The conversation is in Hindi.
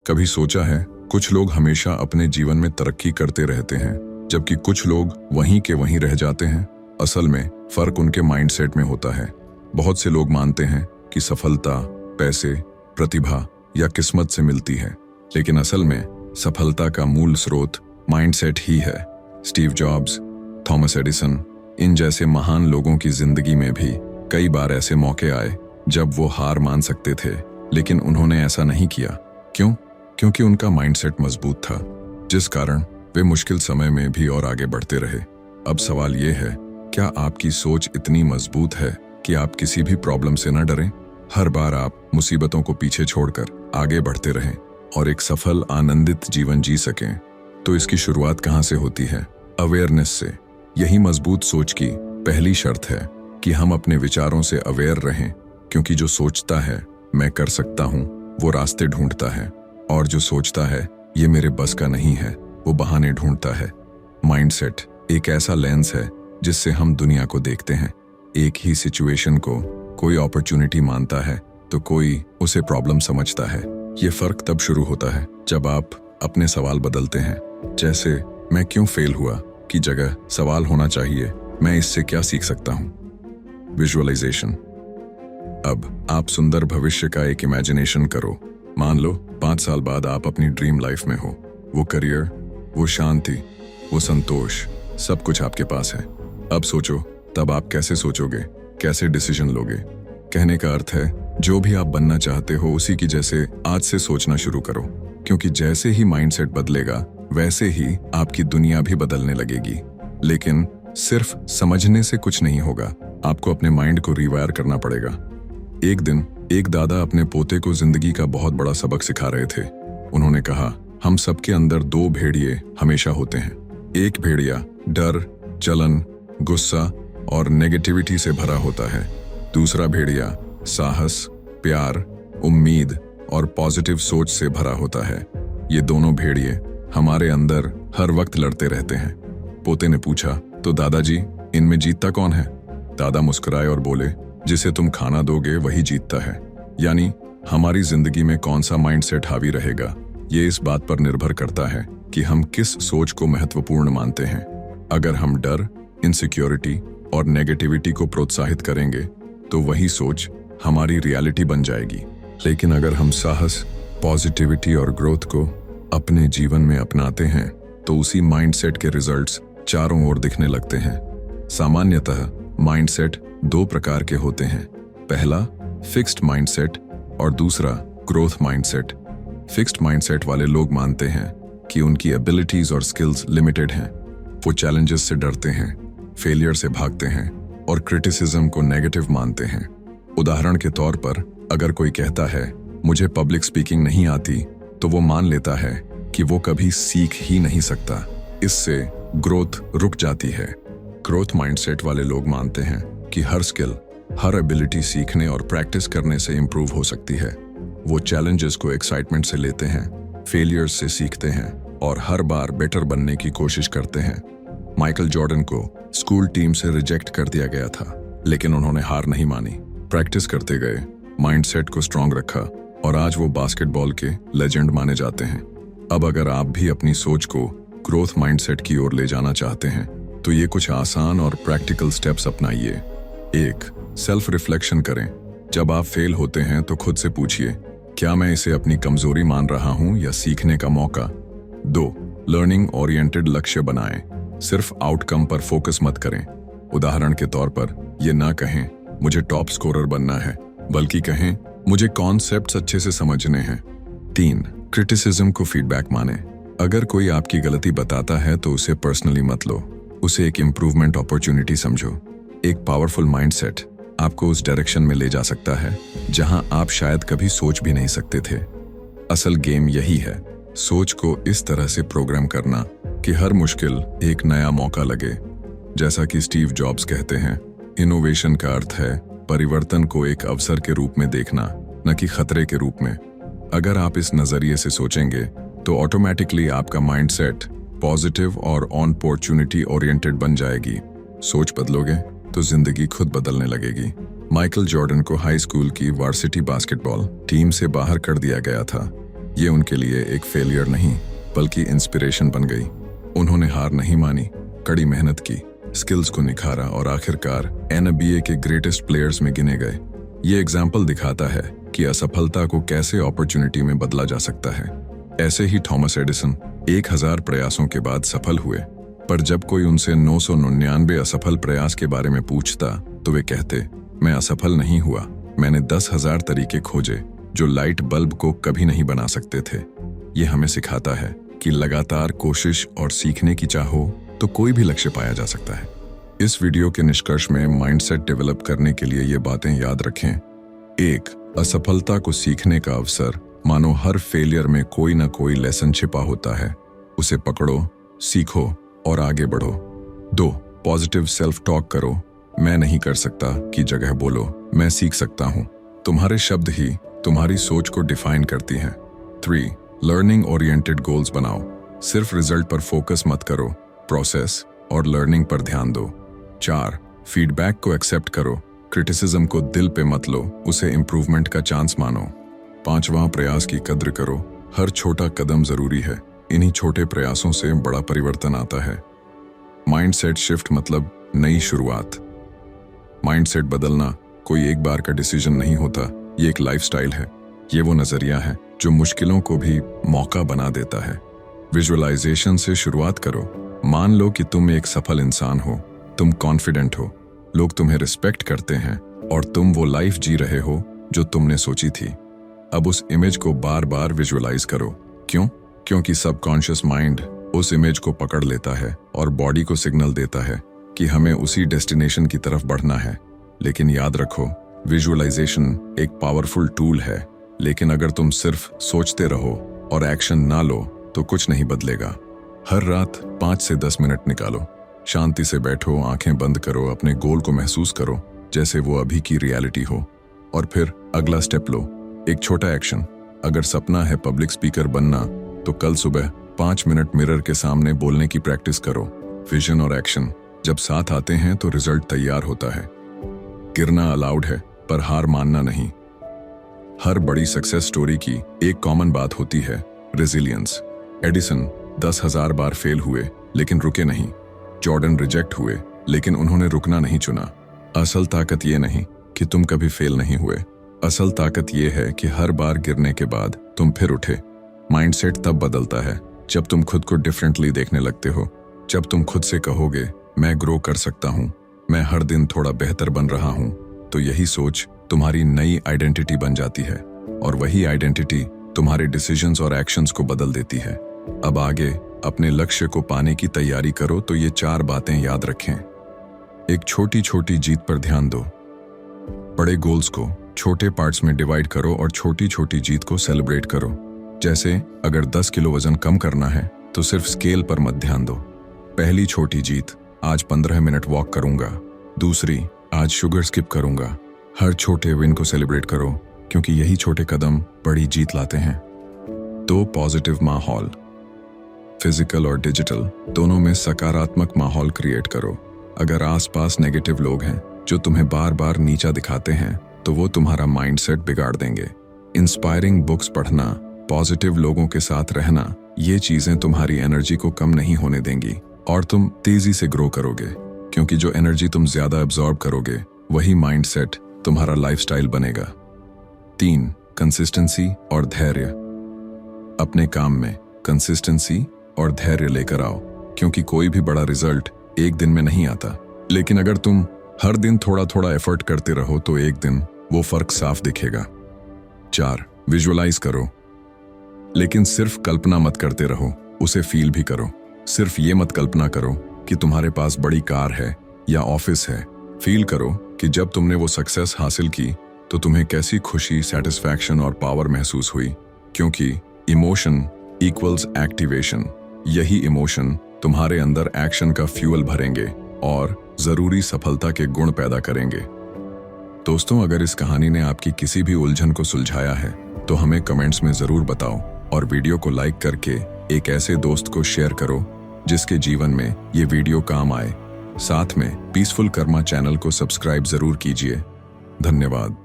कभी सोचा है कुछ लोग हमेशा अपने जीवन में तरक्की करते रहते हैं जबकि कुछ लोग वहीं के वहीं रह जाते हैं। असल में फर्क उनके माइंडसेट में होता है। बहुत से लोग मानते हैं कि सफलता पैसे, प्रतिभा या किस्मत से मिलती है, लेकिन असल में सफलता का मूल स्रोत माइंडसेट ही है। स्टीव जॉब्स, थॉमस एडिसन, इन जैसे महान लोगों की जिंदगी में भी कई बार ऐसे मौके आए जब वो हार मान सकते थे, लेकिन उन्होंने ऐसा नहीं किया। क्यों? क्योंकि उनका माइंडसेट मजबूत था, जिस कारण वे मुश्किल समय में भी और आगे बढ़ते रहे। अब सवाल ये है, क्या आपकी सोच इतनी मजबूत है कि आप किसी भी प्रॉब्लम से न डरें? हर बार आप मुसीबतों को पीछे छोड़कर आगे बढ़ते रहें और एक सफल, आनंदित जीवन जी सकें। तो इसकी शुरुआत कहाँ से होती है? अवेयरनेस से। यही मजबूत सोच की पहली शर्त है कि हम अपने विचारों से अवेयर रहें, क्योंकि जो सोचता है मैं कर सकता हूँ, वो रास्ते ढूंढता है, और जो सोचता है ये मेरे बस का नहीं है, वो बहाने ढूंढता है। माइंडसेट एक ऐसा लेंस है जिससे हम दुनिया को देखते हैं। एक ही सिचुएशन को कोई अपॉर्चुनिटी मानता है तो कोई उसे प्रॉब्लम समझता है। ये फर्क तब शुरू होता है जब आप अपने सवाल बदलते हैं। जैसे मैं क्यों फेल हुआ की जगह सवाल होना चाहिए, मैं इससे क्या सीख सकता हूँ। विजुअलाइजेशन। अब आप सुंदर भविष्य का एक इमेजिनेशन करो। मान लो 5 साल बाद आप अपनी ड्रीम लाइफ में हो। वो करियर, वो शांति, वो संतोष, सब कुछ आपके पास है। अब सोचो, तब आप कैसे सोचोगे, कैसे डिसीजन लोगे? कहने का अर्थ है, जो भी आप बनना चाहते हो उसी की जैसे आज से सोचना शुरू करो, क्योंकि जैसे ही माइंडसेट बदलेगा वैसे ही आपकी दुनिया भी बदलने लगेगी। लेकिन सिर्फ समझने से कुछ नहीं होगा, आपको अपने माइंड को रिवायर करना पड़ेगा। एक दिन एक दादा अपने पोते को जिंदगी का बहुत बड़ा सबक सिखा रहे थे। उन्होंने कहा, हम सबके अंदर 2 भेड़िए हमेशा होते हैं। एक भेड़िया डर, जलन, गुस्सा और नेगेटिविटी से भरा होता है। दूसरा भेड़िया साहस, प्यार, उम्मीद और पॉजिटिव सोच से भरा होता है। ये दोनों भेड़िए हमारे अंदर हर वक्त लड़ते रहते हैं। पोते ने पूछा, तो दादाजी, इनमें जीतता कौन है? दादा मुस्कुराए और बोले, जिसे तुम खाना दोगे वही जीतता है। यानी हमारी जिंदगी में कौन सा माइंडसेट हावी रहेगा, ये इस बात पर निर्भर करता है कि हम किस सोच को महत्वपूर्ण मानते हैं। अगर हम डर, इनसिक्योरिटी और नेगेटिविटी को प्रोत्साहित करेंगे तो वही सोच हमारी रियलिटी बन जाएगी। लेकिन अगर हम साहस, पॉजिटिविटी और ग्रोथ को अपने जीवन में अपनाते हैं तो उसी माइंडसेट के रिजल्ट्स चारों ओर दिखने लगते हैं। सामान्यतः माइंडसेट 2 प्रकार के होते हैं। पहला फिक्स्ड माइंडसेट और दूसरा ग्रोथ माइंडसेट। फिक्स्ड माइंडसेट वाले लोग मानते हैं कि उनकी एबिलिटीज और स्किल्स लिमिटेड हैं। वो चैलेंजेस से डरते हैं, फेलियर से भागते हैं और क्रिटिसिज्म को नेगेटिव मानते हैं। उदाहरण के तौर पर, अगर कोई कहता है मुझे पब्लिक स्पीकिंग नहीं आती, तो वो मान लेता है कि वो कभी सीख ही नहीं सकता। इससे ग्रोथ रुक जाती है। ग्रोथ माइंडसेट वाले लोग मानते हैं कि हर स्किल, हर एबिलिटी सीखने और प्रैक्टिस करने से इंप्रूव हो सकती है। वो चैलेंजेस को एक्साइटमेंट से लेते हैं, फेलियर्स से सीखते हैं और हर बार बेटर बनने की कोशिश करते हैं। माइकल जॉर्डन को स्कूल टीम से रिजेक्ट कर दिया गया था, लेकिन उन्होंने हार नहीं मानी। प्रैक्टिस करते गए, माइंडसेट को स्ट्रांग रखा और आज वो बास्केटबॉल के लेजेंड माने जाते हैं। अब अगर आप भी अपनी सोच को ग्रोथ माइंडसेट की ओर ले जाना चाहते हैं तो ये कुछ आसान और प्रैक्टिकल स्टेप्स अपनाइए। 1. सेल्फ रिफ्लेक्शन करें। जब आप फेल होते हैं तो खुद से पूछिए, क्या मैं इसे अपनी कमजोरी मान रहा हूं या सीखने का मौका? 2. लर्निंग ओरिएंटेड लक्ष्य बनाएं। सिर्फ आउटकम पर फोकस मत करें। उदाहरण के तौर पर, ये ना कहें मुझे टॉप स्कोरर बनना है, बल्कि कहें मुझे कॉन्सेप्ट्स अच्छे से समझने हैं। 3. क्रिटिसिज्म को फीडबैक माने। अगर कोई आपकी गलती बताता है तो उसे पर्सनली मत लो, उसे एक इम्प्रूवमेंट अपॉर्चुनिटी समझो। एक पावरफुल माइंडसेट आपको उस डायरेक्शन में ले जा सकता है जहां आप शायद कभी सोच भी नहीं सकते थे। असल गेम यही है, सोच को इस तरह से प्रोग्राम करना कि हर मुश्किल एक नया मौका लगे। जैसा कि स्टीव जॉब्स कहते हैं, इनोवेशन का अर्थ है परिवर्तन को एक अवसर के रूप में देखना, न कि खतरे के रूप में। अगर आप इस नजरिए से सोचेंगे तो ऑटोमेटिकली आपका माइंडसेट पॉजिटिव और ऑन अपॉर्चुनिटी ओरिएंटेड बन जाएगी। सोच बदलोगे तो जिंदगी खुद बदलने लगेगी। माइकल जॉर्डन को हाई स्कूल की वार्सिटी बास्केटबॉल टीम से बाहर कर दिया गया था, ये उनके लिए एक फेलियर नहीं बल्कि इंस्पिरेशन बन गई। उन्होंने हार नहीं मानी, कड़ी मेहनत की, स्किल्स को निखारा और आखिरकार NBA के ग्रेटेस्ट प्लेयर्स में गिने गए। ये एग्जाम्पल दिखाता है कि असफलता को कैसे अपॉर्चुनिटी में बदला जा सकता है। ऐसे ही थॉमस एडिसन 1000 प्रयासों के बाद सफल हुए, पर जब कोई उनसे 999 असफल प्रयास के बारे में पूछता तो वे कहते, मैं असफल नहीं हुआ, मैंने 10,000 तरीके खोजे जो लाइट बल्ब को कभी नहीं बना सकते थे। ये हमें सिखाता है कि लगातार कोशिश और सीखने की चाह हो तो कोई भी लक्ष्य पाया जा सकता है। इस वीडियो के निष्कर्ष में माइंडसेट डेवलप करने के लिए ये बातें याद रखें। 1. असफलता को सीखने का अवसर। मानो हर फेलियर में कोई ना कोई लेसन छिपा होता है, उसे पकड़ो, सीखो और आगे बढ़ो। 2. पॉजिटिव सेल्फ टॉक करो। मैं नहीं कर सकता की जगह बोलो, मैं सीख सकता हूँ। तुम्हारे शब्द ही तुम्हारी सोच को डिफाइन करती हैं। 3. लर्निंग ओरिएंटेड गोल्स बनाओ। सिर्फ रिजल्ट पर फोकस मत करो, प्रोसेस और लर्निंग पर ध्यान दो। 4. फीडबैक को एक्सेप्ट करो, क्रिटिसिज्म को दिल पे मत लो, उसे इम्प्रूवमेंट का चांस मानो। 5वां प्रयास की कद्र करो, हर छोटा कदम जरूरी है, इन्हीं छोटे प्रयासों से बड़ा परिवर्तन आता है। माइंडसेट शिफ्ट मतलब नई शुरुआत। माइंडसेट बदलना कोई एक बार का डिसीजन नहीं होता, ये एक लाइफस्टाइल है। ये वो नजरिया है जो मुश्किलों को भी मौका बना देता है। विजुअलाइजेशन से शुरुआत करो। मान लो कि तुम एक सफल इंसान हो, तुम कॉन्फिडेंट हो, लोग तुम्हें रिस्पेक्ट करते हैं और तुम वो लाइफ जी रहे हो जो तुमने सोची थी। अब उस इमेज को बार बार विजुअलाइज करो। क्यों? क्योंकि सबकॉन्शियस माइंड उस इमेज को पकड़ लेता है और बॉडी को सिग्नल देता है कि हमें उसी डेस्टिनेशन की तरफ बढ़ना है। लेकिन याद रखो, विजुअलाइजेशन एक पावरफुल टूल है, लेकिन अगर तुम सिर्फ सोचते रहो और एक्शन ना लो तो कुछ नहीं बदलेगा। हर रात 5 से 10 मिनट निकालो, शांति से बैठो, आंखें बंद करो, अपने गोल को महसूस करो जैसे वो अभी की रियलिटी हो, और फिर अगला स्टेप लो। एक छोटा एक्शन, अगर सपना है पब्लिक स्पीकर बनना तो कल सुबह 5 मिनट मिरर के सामने बोलने की प्रैक्टिस करो। विजन और एक्शन जब साथ आते हैं तो रिजल्ट तैयार होता है। गिरना अलाउड है पर हार मानना नहीं। हर बड़ी सक्सेस स्टोरी की एक कॉमन बात होती है, रेजिलियंस। एडिसन 10,000 बार फेल हुए लेकिन रुके नहीं। जॉर्डन रिजेक्ट हुए लेकिन उन्होंने रुकना नहीं चुना। असल ताकत ये नहीं कि तुम कभी फेल नहीं हुए, असल ताकत ये है कि हर बार गिरने के बाद तुम फिर उठे। माइंडसेट तब बदलता है जब तुम खुद को डिफरेंटली देखने लगते हो, जब तुम खुद से कहोगे, मैं ग्रो कर सकता हूँ, मैं हर दिन थोड़ा बेहतर बन रहा हूँ, तो यही सोच तुम्हारी नई आइडेंटिटी बन जाती है और वही आइडेंटिटी तुम्हारे डिसीजंस और एक्शंस को बदल देती है। अब आगे अपने लक्ष्य को पाने की तैयारी करो तो ये 4 बातें याद रखें। एक छोटी छोटी जीत पर ध्यान दो। बड़े गोल्स को छोटे पार्ट्स में डिवाइड करो और छोटी छोटी जीत को सेलिब्रेट करो। जैसे अगर 10 किलो वजन कम करना है तो सिर्फ स्केल पर मत ध्यान दो। पहली छोटी जीत, आज 15 मिनट वॉक करूंगा। दूसरी, आज शुगर स्किप करूंगा। हर छोटे विन को सेलिब्रेट करो क्योंकि यही छोटे कदम बड़ी जीत लाते हैं। 2. पॉजिटिव माहौल। फिजिकल और डिजिटल दोनों में सकारात्मक माहौल क्रिएट करो। अगर आसपास नेगेटिव लोग हैं जो तुम्हें बार बार नीचा दिखाते हैं तो वो तुम्हारा माइंडसेट बिगाड़ देंगे। इंस्पायरिंग बुक्स पढ़ना, पॉजिटिव लोगों के साथ रहना, ये चीजें तुम्हारी एनर्जी को कम नहीं होने देंगी और तुम तेजी से ग्रो करोगे, क्योंकि जो एनर्जी तुम ज्यादा एब्जॉर्ब करोगे वही माइंडसेट तुम्हारा लाइफस्टाइल बनेगा। 3. कंसिस्टेंसी और धैर्य। अपने काम में कंसिस्टेंसी और धैर्य लेकर आओ, क्योंकि कोई भी बड़ा रिजल्ट एक दिन में नहीं आता, लेकिन अगर तुम हर दिन थोड़ा थोड़ा एफर्ट करते रहो तो एक दिन वो फर्क साफ दिखेगा। 4. विजुअलाइज करो, लेकिन सिर्फ कल्पना मत करते रहो, उसे फील भी करो। सिर्फ ये मत कल्पना करो कि तुम्हारे पास बड़ी कार है या ऑफिस है, फील करो कि जब तुमने वो सक्सेस हासिल की तो तुम्हें कैसी खुशी, सेटिस्फैक्शन और पावर महसूस हुई, क्योंकि इमोशन इक्वल्स एक्टिवेशन। यही इमोशन तुम्हारे अंदर एक्शन का फ्यूल भरेंगे और जरूरी सफलता के गुण पैदा करेंगे। दोस्तों, अगर इस कहानी ने आपकी किसी भी उलझन को सुलझाया है तो हमें कमेंट्स में जरूर बताओ और वीडियो को लाइक करके एक ऐसे दोस्त को शेयर करो जिसके जीवन में ये वीडियो काम आए। साथ में पीसफुल कर्मा चैनल को सब्सक्राइब जरूर कीजिए। धन्यवाद।